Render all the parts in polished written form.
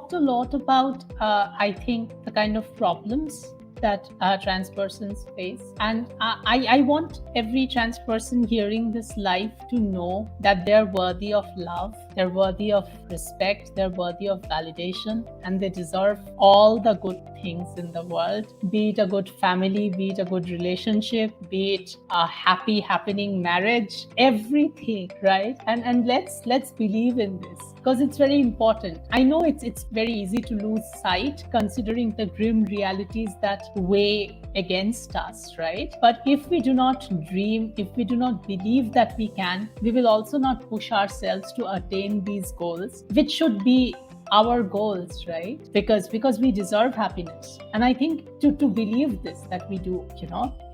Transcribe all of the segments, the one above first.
talked a lot about, I think, the kind of problems that trans persons face. And I want every trans person hearing this live to know that they're worthy of love, they're worthy of respect, they're worthy of validation, and they deserve all the good things in the world, be it a good family, be it a good relationship, be it a happy, happening marriage, everything, right? And let's believe in this, because it's very important. I know it's very easy to lose sight considering the grim realities that weigh against us, right? But if we do not dream, if we do not believe that we can, we will also not push ourselves to attain these goals, which should be our goals, right? Because we deserve happiness. And I think to believe this, that we do,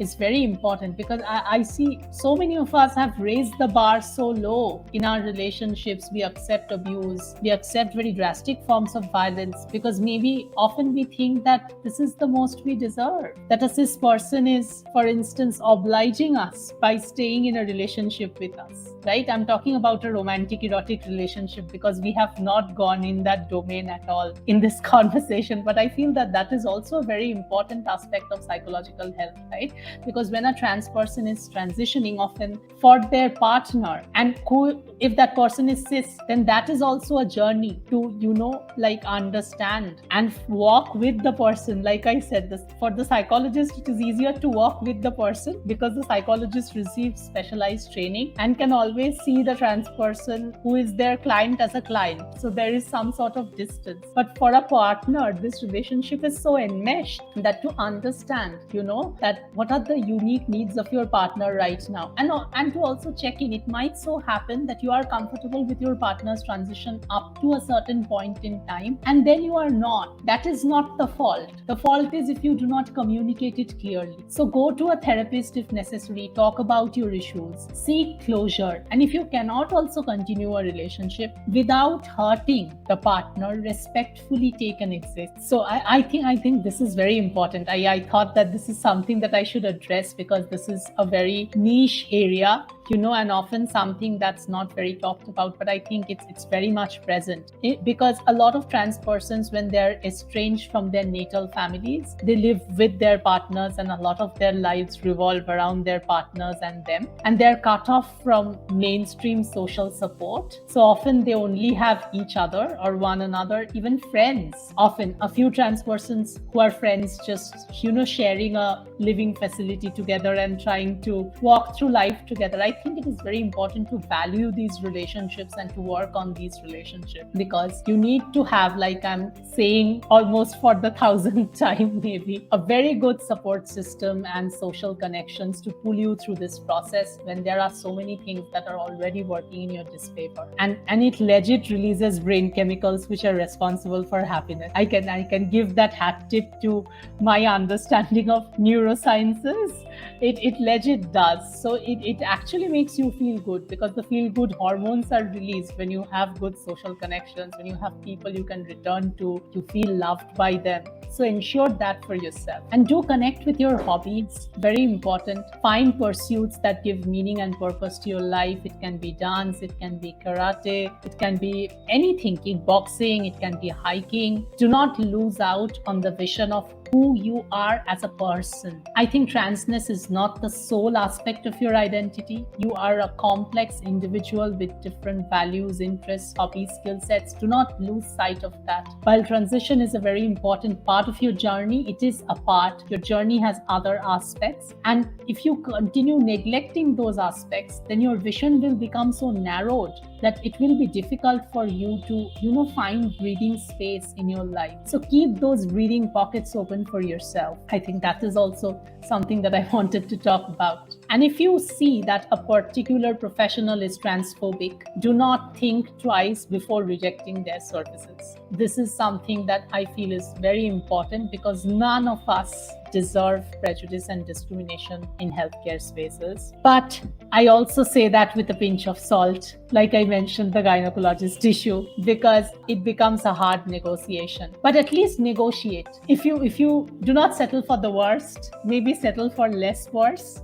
is very important, because I see so many of us have raised the bar so low in our relationships. We accept abuse, we accept very drastic forms of violence, because maybe often we think that this is the most we deserve, that a cis person is, for instance, obliging us by staying in a relationship with us, right? I'm talking about a romantic erotic relationship, because we have not gone in that domain at all in this conversation. But I feel that that is also a very important aspect of psychological health, right? Because when a trans person is transitioning, often for their partner, and if that person is cis, then that is also a journey to, understand and walk with the person. Like I said, for the psychologist, it is easier to walk with the person, because the psychologist receives specialized training and can always see the trans person who is their client as a client. So there is some sort of distance. But for a partner, this relationship is so enmeshed that to understand, that what are the unique needs of your partner right now, and to also check in. It might so happen that you are comfortable with your partner's transition up to a certain point in time, and then you are not. That is not the fault. The fault is if you do not communicate it clearly. So go to a therapist if necessary, talk about your issues, seek closure. And if you cannot also continue a relationship without hurting the partner, respectfully take an exit. So I think this is very important. I thought that this is something that I should address, because this is a very niche area, and often something that's not very talked about. But I think it's very much present, because a lot of trans persons, when they're estranged from their natal families, they live with their partners, and a lot of their lives revolve around their partners and them, and they're cut off from mainstream social support. So often they only have each other or one another, even friends. Often a few trans persons who are friends, just sharing a living facility together and trying to walk through life together. I think it is very important to value these relationships and to work on these relationships, because you need to have, like I'm saying almost for the 1,000th time maybe, a very good support system and social connections to pull you through this process when there are so many things that are already working in your disfavor. And it legit releases brain chemicals which are responsible for happiness. I can give that hat tip to my understanding of neurosciences. It legit does. So it actually makes you feel good, because the feel good hormones are released when you have good social connections, when you have people you can return to, you feel loved by them. So ensure that for yourself, and do connect with your hobbies. Very important. Find pursuits that give meaning and purpose to your life. It can be dance, it can be karate, it can be anything, kickboxing, it can be hiking. Do not lose out on the vision of who you are as a person. I think transness is not the sole aspect of your identity. You are a complex individual with different values, interests, hobbies, skill sets. Do not lose sight of that. While transition is a very important part of your journey, it is a part. Your journey has other aspects. And if you continue neglecting those aspects, then your vision will become so narrowed that it will be difficult for you to, find breathing space in your life. So keep those breathing pockets open for yourself. I think that is also something that I wanted to talk about. And if you see that a particular professional is transphobic, do not think twice before rejecting their services. This is something that I feel is very important, because none of us deserve prejudice and discrimination in healthcare spaces. But I also say that with a pinch of salt, like I mentioned, the gynecologist issue, because it becomes a hard negotiation. But at least negotiate. If you do not settle for the worst, maybe settle for less worse.